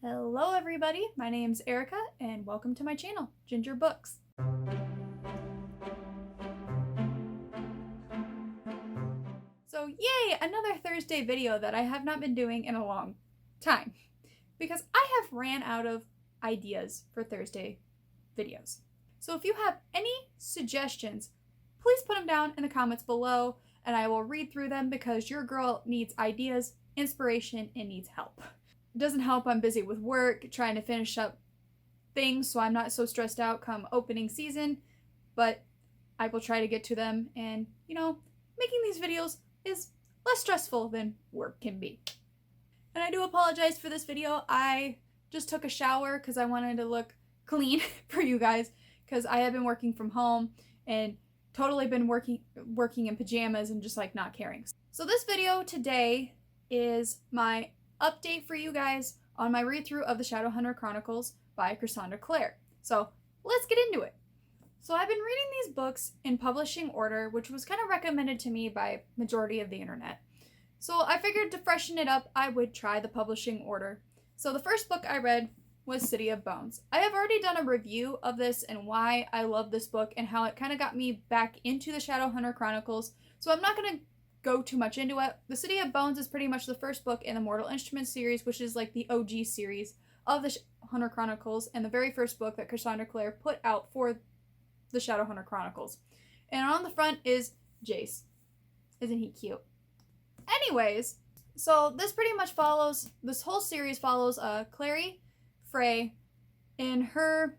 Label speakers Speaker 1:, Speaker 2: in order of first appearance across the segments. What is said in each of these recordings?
Speaker 1: Hello everybody, my name's Erica and welcome to my channel, Ginger Books. So yay, another Thursday video that I have not been doing in a long time because I have ran out of ideas for Thursday videos. So if you have any suggestions, please put them down in the comments below and I will read through them because your girl needs ideas, inspiration, and needs help. It doesn't help I'm busy with work, trying to finish up things so I'm not so stressed out come opening season, but I will try to get to them and, making these videos is less stressful than work can be. And I do apologize for this video. I just took a shower because I wanted to look clean for you guys because I have been working from home and totally been working in pajamas and just not caring. So this video today is my update for you guys on my read-through of the Shadowhunter Chronicles by Cassandra Clare. So let's get into it. So I've been reading these books in publishing order, which was kind of recommended to me by majority of the internet. So I figured to freshen it up, I would try the publishing order. So the first book I read was City of Bones. I have already done a review of this and why I love this book and how it kind of got me back into the Shadowhunter Chronicles. So I'm not going to go too much into it. The City of Bones is pretty much the first book in the Mortal Instruments series, which is like the OG series of the Hunter Chronicles and the very first book that Cassandra Clare put out for the Shadowhunter Chronicles. And on the front is Jace. Isn't he cute? Anyways, so this pretty much follows, this whole series follows Clary Frey in her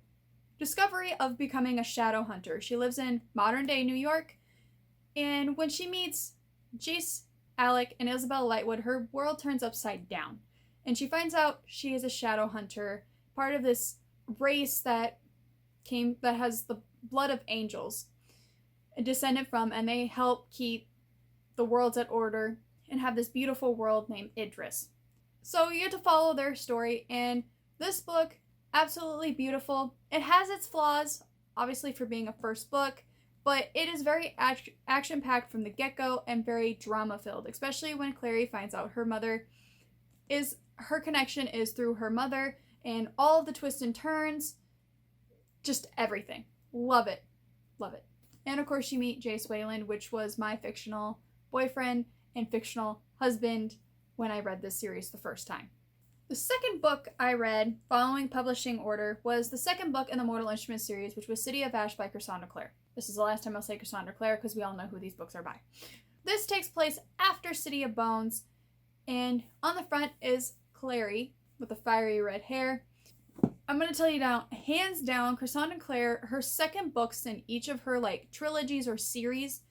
Speaker 1: discovery of becoming a shadow hunter. She lives in modern day New York, and when she meets Jace, Alec, and Isabel Lightwood, her world turns upside down. And she finds out she is a shadow hunter, part of this race that has the blood of angels, descended from, and they help keep the worlds at order and have this beautiful world named Idris. So you get to follow their story, and this book, absolutely beautiful. It has its flaws, obviously for being a first book, but it is very action-packed from the get-go and very drama-filled, especially when Clary finds out her connection is through her mother and all of the twists and turns, just everything. Love it. Love it. And of course you meet Jace Wayland, which was my fictional boyfriend and fictional husband when I read this series the first time. The second book I read, following publishing order, was the second book in the Mortal Instruments series, which was City of Ash by Cassandra Clare. This is the last time I'll say Cassandra Clare because we all know who these books are by. This takes place after City of Bones, and on the front is Clary with the fiery red hair. I'm going to tell you now, hands down, Cassandra Clare, her second books in each of her trilogies or series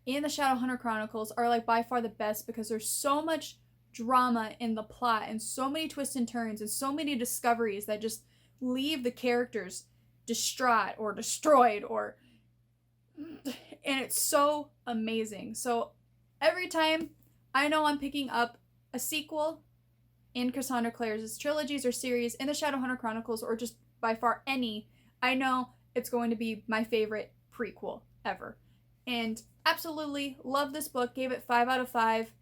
Speaker 1: in the Shadowhunter Chronicles are by far the best because there's so much drama in the plot and so many twists and turns and so many discoveries that just leave the characters distraught or destroyed and it's so amazing. So every time I know I'm picking up a sequel in Cassandra Clare's trilogies or series in the Shadowhunter Chronicles or just by far any, I know it's going to be my favorite prequel ever. And absolutely love this book. Gave it 5 out of 5.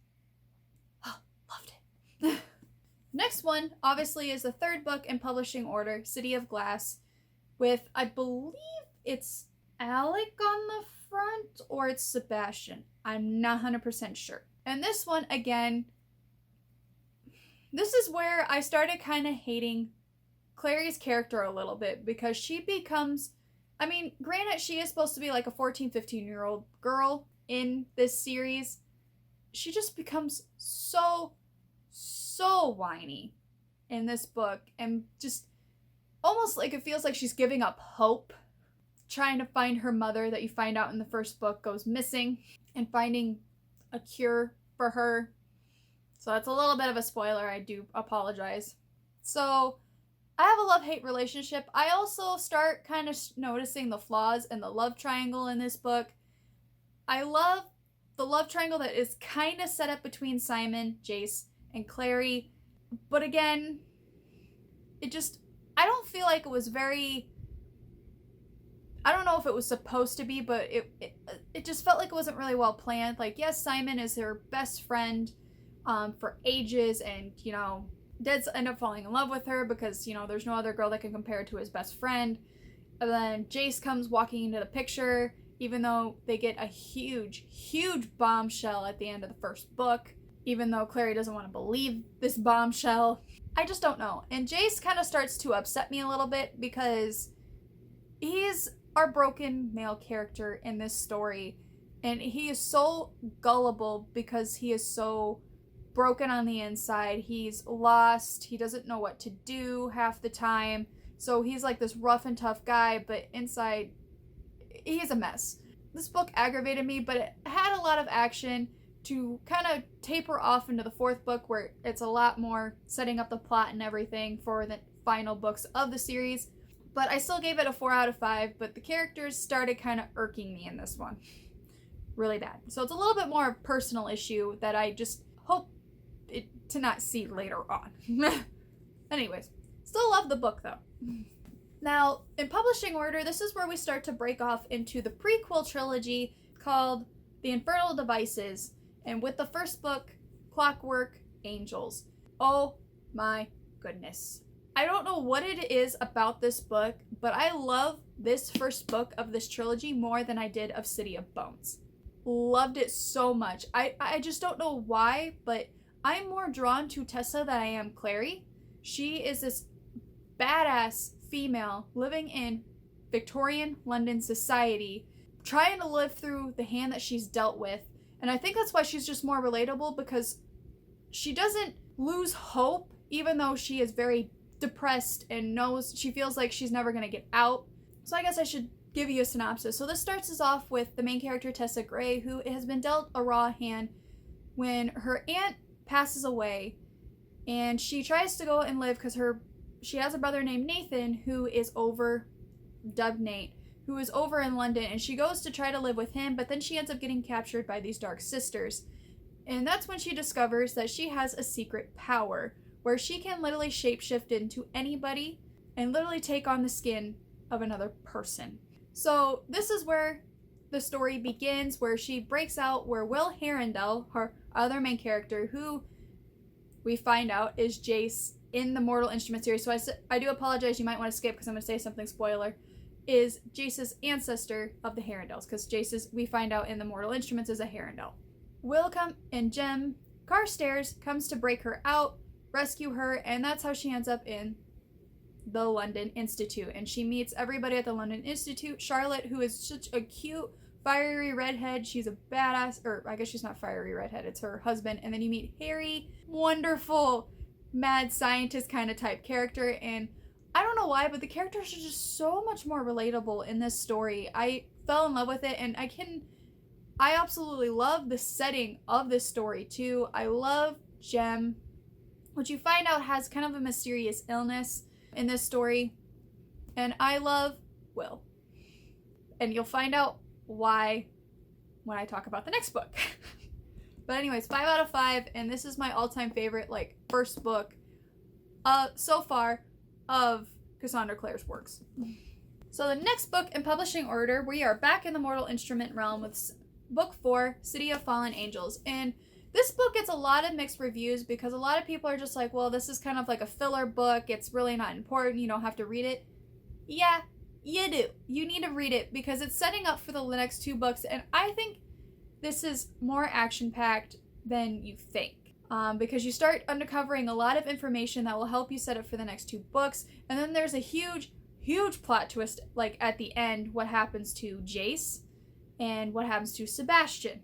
Speaker 1: Loved it. Next one, obviously, is the third book in publishing order, City of Glass, with, I believe it's Alec on the front, or it's Sebastian. I'm not 100% sure. And this one, again, this is where I started kind of hating Clary's character a little bit, because she becomes, granted, she is supposed to be a 14, 15-year-old girl in this series. She just becomes so whiny in this book, and just almost it feels like she's giving up hope, trying to find her mother that you find out in the first book goes missing, and finding a cure for her. So that's a little bit of a spoiler, I do apologize. So I have a love-hate relationship. I also start kind of noticing the flaws in the love triangle in this book. I love the love triangle that is kind of set up between Simon, Jace, and Clary. But again, I don't feel like it was very, I don't know if it was supposed to be, but it just felt like it wasn't really well planned. Yes, Simon is her best friend for ages, and did end up falling in love with her because, you know, there's no other girl that can compare to his best friend. And then Jace comes walking into the picture, even though they get a huge, huge bombshell at the end of the first book, even though Clary doesn't want to believe this bombshell. I just don't know. And Jace kind of starts to upset me a little bit because he's our broken male character in this story. And he is so gullible because he is so broken on the inside. He's lost. He doesn't know what to do half the time. So he's like this rough and tough guy, but inside, he's a mess. This book aggravated me, but it had a lot of action to kind of taper off into the fourth book, where it's a lot more setting up the plot and everything for the final books of the series. But I still gave it a 4 out of 5, but the characters started kind of irking me in this one. Really bad. So it's a little bit more a personal issue that I just hope to not see later on. Anyways, still love the book though. Now, in publishing order, this is where we start to break off into the prequel trilogy called The Infernal Devices, and with the first book, Clockwork Angels. Oh my goodness. I don't know what it is about this book, but I love this first book of this trilogy more than I did of City of Bones. Loved it so much. I just don't know why, but I'm more drawn to Tessa than I am Clary. She is this badass female living in Victorian London society, trying to live through the hand that she's dealt with. And I think that's why she's just more relatable, because she doesn't lose hope, even though she is very depressed and knows she feels like she's never going to get out. So I guess I should give you a synopsis. So this starts us off with the main character, Tessa Gray, who has been dealt a raw hand when her aunt passes away, and she tries to go and live because she has a brother named Nathan who is dubbed Nate, who is over in London, and she goes to try to live with him, but then she ends up getting captured by these dark sisters. And that's when she discovers that she has a secret power where she can literally shapeshift into anybody and literally take on the skin of another person. So this is where the story begins, where she breaks out, where Will Herondale, her other main character, who we find out is Jace in the Mortal Instrument series, so I do apologize, you might want to skip because I'm going to say something spoiler, is Jace's ancestor of the Herondales, because Jace's, we find out in the Mortal Instruments, is a Herondale. Will and Jem Carstairs comes to break her out, rescue her, and that's how she ends up in the London Institute. And she meets everybody at the London Institute. Charlotte, who is such a cute, fiery redhead. She's a badass, or I guess she's not fiery redhead, it's her husband. And then you meet Harry, wonderful, mad scientist kind of type character. And I don't know why, but the characters are just so much more relatable in this story. I fell in love with it, and I absolutely love the setting of this story too. I love Jem, which you find out has kind of a mysterious illness in this story. And I love Will. And you'll find out why when I talk about the next book. But anyways, 5 out of 5, and this is my all-time favorite, first book so far of Cassandra Clare's works. So the next book in publishing order, we are back in the Mortal Instrument realm with book 4, City of Fallen Angels. And this book gets a lot of mixed reviews because a lot of people are just like, well, this is kind of like a filler book. It's really not important. You don't have to read it. Yeah, you do. You need to read it because it's setting up for the next 2 books. And I think this is more action-packed than you think. Because you start uncovering a lot of information that will help you set up for the next 2 books. And then there's a huge, huge plot twist, at the end, what happens to Jace and what happens to Sebastian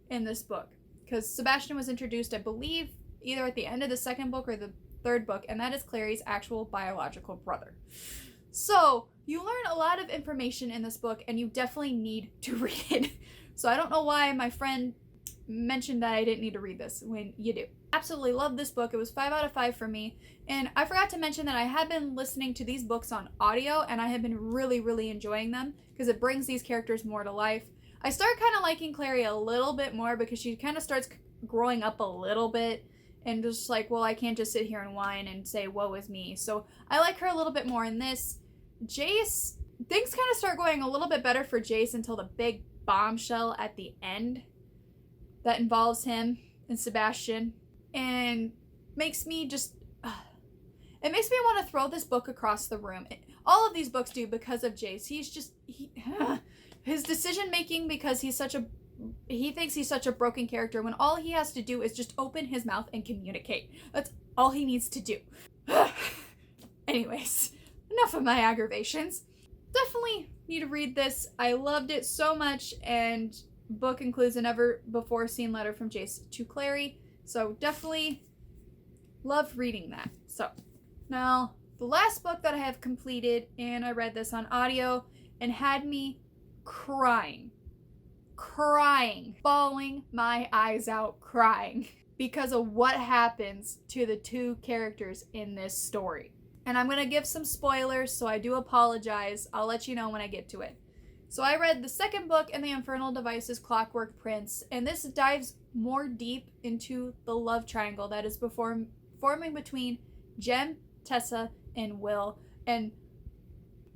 Speaker 1: in this book. Because Sebastian was introduced, I believe, either at the end of the 2nd book or the 3rd book, and that is Clary's actual biological brother. So, you learn a lot of information in this book, and you definitely need to read it. So I don't know why my friend mentioned that I didn't need to read this when you do. Absolutely love this book. It was 5 out of 5 for me. And I forgot to mention that I have been listening to these books on audio, and I have been really, really enjoying them because it brings these characters more to life. I start kind of liking Clary a little bit more because she kind of starts growing up a little bit and just well, I can't just sit here and whine and say, woe is me. So I like her a little bit more in this. Jace, things kind of start going a little bit better for Jace until the big bombshell at the end that involves him and Sebastian and makes me just It makes me want to throw this book across the room. All of these books do because of Jace. His decision making, because he thinks he's such a broken character when all he has to do is just open his mouth and communicate. That's all he needs to do. Anyways, enough of my aggravations. Definitely need to read this. I loved it so much, and book includes a never before seen letter from Jace to Clary. So definitely loved reading that. So now the last book that I have completed, and I read this on audio and had me crying, bawling my eyes out, crying because of what happens to the two characters in this story. And I'm going to give some spoilers, so I do apologize. I'll let you know when I get to it. So I read the second book in the Infernal Devices, Clockwork Prince, and this dives more deep into the love triangle that is forming between Jem, Tessa, and Will. And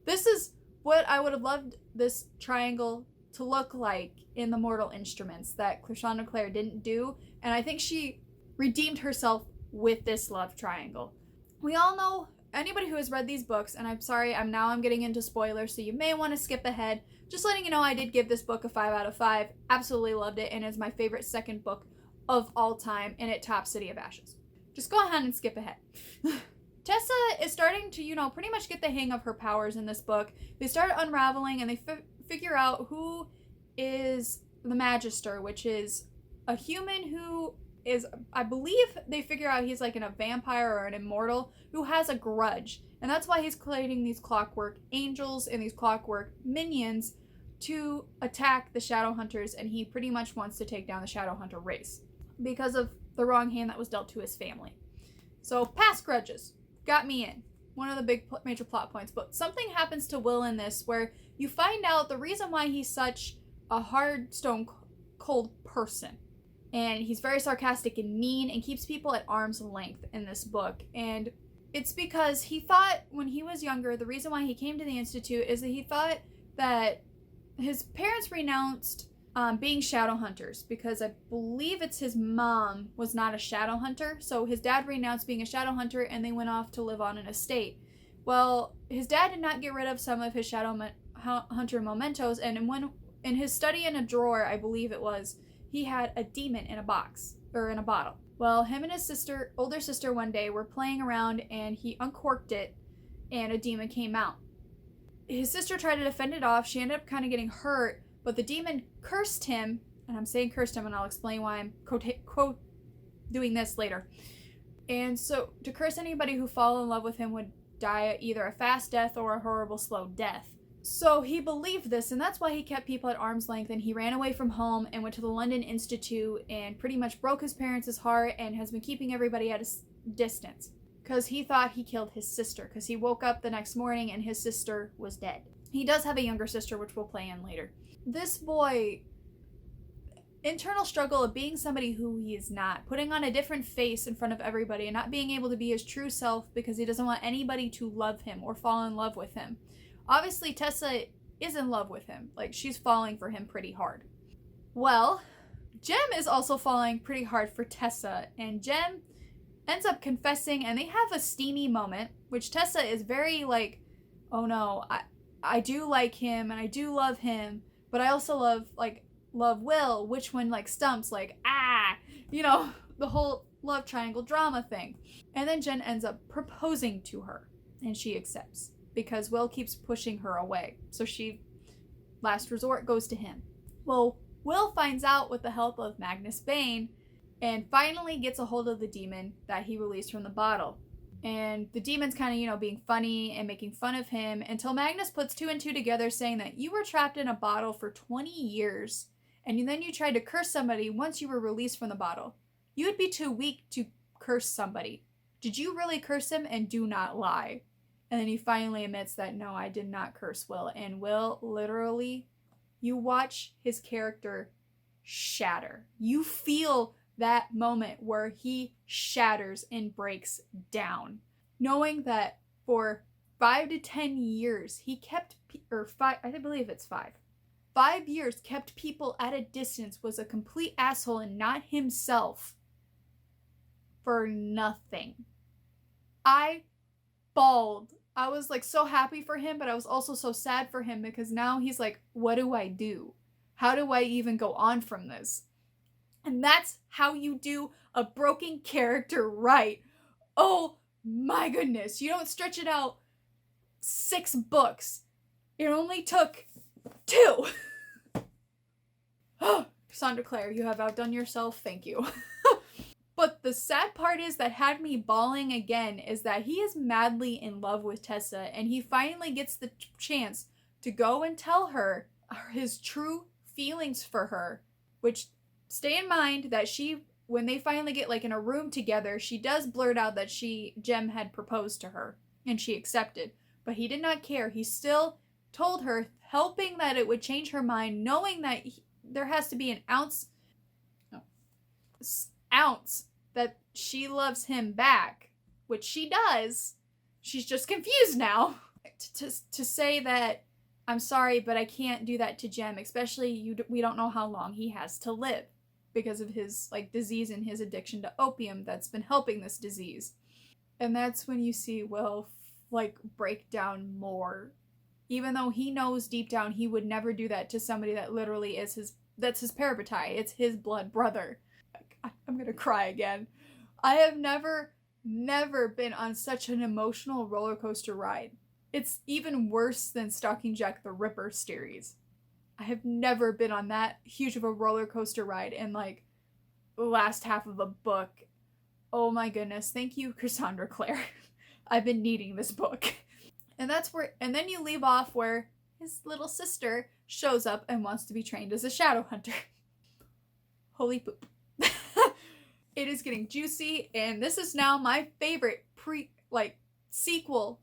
Speaker 1: this is what I would have loved this triangle to look like in the Mortal Instruments that Cassandra Clare didn't do. And I think she redeemed herself with this love triangle. We all know, anybody who has read these books, and I'm sorry, I'm getting into spoilers, so you may want to skip ahead. Just letting you know, I did give this book a 5 out of 5. Absolutely loved it, and it's my favorite second book of all time, and it tops City of Ashes. Just go ahead and skip ahead. Tessa is starting to, pretty much get the hang of her powers in this book. They start unraveling, and they figure out who is the Magister, which is a human who is, I believe they figure out he's like a vampire or an immortal who has a grudge. And that's why he's creating these Clockwork Angels and these Clockwork Minions to attack the Shadowhunters, and he pretty much wants to take down the Shadowhunter race because of the wrong hand that was dealt to his family. So, past grudges got me in. One of the big major plot points. But something happens to Will in this where you find out the reason why he's such a hard, stone cold person. And he's very sarcastic and mean and keeps people at arm's length in this book. And it's because he thought when he was younger, the reason why he came to the Institute is that he thought that his parents renounced being shadow hunters, because I believe it's his mom was not a shadow hunter. So his dad renounced being a shadow hunter and they went off to live on an estate. Well, his dad did not get rid of some of his shadow hunter mementos, and in his study in a drawer, I believe it was, he had a demon in a box, or in a bottle. Well, him and his older sister one day were playing around and he uncorked it and a demon came out. His sister tried to defend it off. She ended up kind of getting hurt, but the demon cursed him, and I'm saying cursed him and I'll explain why I'm quote doing this later. And so to curse anybody who fell in love with him would die either a fast death or a horrible slow death. So he believed this, and that's why he kept people at arm's length, and he ran away from home and went to the London Institute and pretty much broke his parents' heart and has been keeping everybody at a distance because he thought he killed his sister, because he woke up the next morning and his sister was dead. He does have a younger sister, which we'll play in later. This boy, internal struggle of being somebody who he is not, putting on a different face in front of everybody and not being able to be his true self because he doesn't want anybody to love him or fall in love with him. Obviously, Tessa is in love with him. Like, she's falling for him pretty hard. Well, Jem is also falling pretty hard for Tessa, and Jem ends up confessing, and they have a steamy moment, which Tessa is very like, oh no, I do like him, and I do love him, but I also love Will, which one like stumps, like, the whole love triangle drama thing. And then Jen ends up proposing to her, and she accepts, because Will keeps pushing her away. So she, last resort, goes to him. Well, Will finds out with the help of Magnus Bane and finally gets a hold of the demon that he released from the bottle. And the demon's kind of, being funny and making fun of him until Magnus puts 2 and 2 together, saying that you were trapped in a bottle for 20 years and then you tried to curse somebody once you were released from the bottle. You would be too weak to curse somebody. Did you really curse him? And do not lie. And then he finally admits that, no, I did not curse Will. And Will, literally, you watch his character shatter. You feel that moment where he shatters and breaks down. Knowing that for 5 to 10 years, he kept, I believe it's 5. 5 years kept people at a distance, was a complete asshole and not himself for nothing. I bawled. I was like so happy for him, but I was also so sad for him because now he's like, what do I do? How do I even go on from this? And that's how you do a broken character right. Oh my goodness. You don't stretch it out 6 books. It only took 2. Cassandra Clare, you have outdone yourself. Thank you. But the sad part is that had me bawling again is that he is madly in love with Tessa, and he finally gets the chance to go and tell her his true feelings for her, which stay in mind that when they finally get like in a room together, she does blurt out that Jem had proposed to her and she accepted, but he did not care. He still told her, hoping that it would change her mind, knowing that there has to be an ounce that she loves him back, which she does. She's just confused now. To say that, I'm sorry, but I can't do that to Jem, especially we don't know how long he has to live because of his like disease and his addiction to opium that's been helping this disease. And that's when you see Will like break down more, even though he knows deep down he would never do that to somebody that literally is that's his parabatai. It's his blood brother. I'm gonna cry again. I have never been on such an emotional roller coaster ride. It's even worse than Stalking Jack the Ripper series. I have never been on that huge of a roller coaster ride in like the last half of a book. Oh my goodness. Thank you, Cassandra Clare. I've been needing this book. And then you leave off where his little sister shows up and wants to be trained as a shadow hunter. Holy poop. It is getting juicy, and this is now my favorite sequel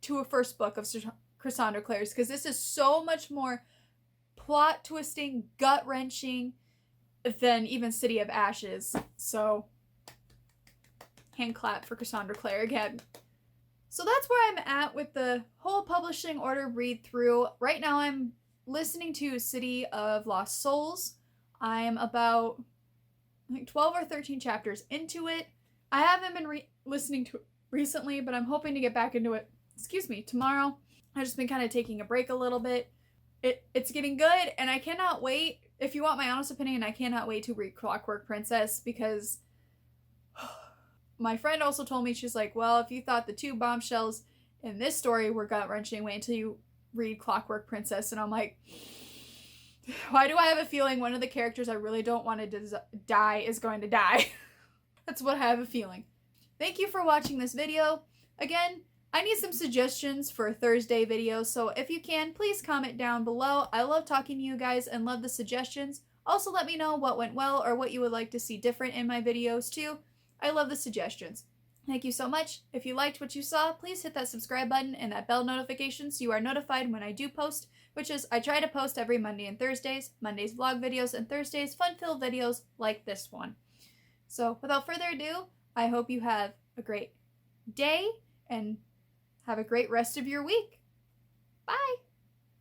Speaker 1: to a first book of Cassandra Clare's, because this is so much more plot twisting, gut wrenching than even City of Ashes. So, hand clap for Cassandra Clare again. So that's where I'm at with the whole publishing order read through. Right now I'm listening to City of Lost Souls. I'm about 12 or 13 chapters into it. I haven't been listening to it recently, but I'm hoping to get back into it, tomorrow. I've just been kind of taking a break a little bit. It's getting good, and I cannot wait. If you want my honest opinion, I cannot wait to read Clockwork Princess, because my friend also told me, she's like, well, if you thought the 2 bombshells in this story were gut-wrenching, wait until you read Clockwork Princess. And I'm like, why do I have a feeling one of the characters I really don't want to die is going to die? That's what I have a feeling. Thank you for watching this video. Again, I need some suggestions for a Thursday video, so if you can, please comment down below. I love talking to you guys and love the suggestions. Also, let me know what went well or what you would like to see different in my videos too. I love the suggestions. Thank you so much. If you liked what you saw, please hit that subscribe button and that bell notification so you are notified when I do post, which is I try to post every Monday and Thursdays. Mondays vlog videos and Thursdays fun-filled videos like this one. So without further ado, I hope you have a great day and have a great rest of your week. Bye!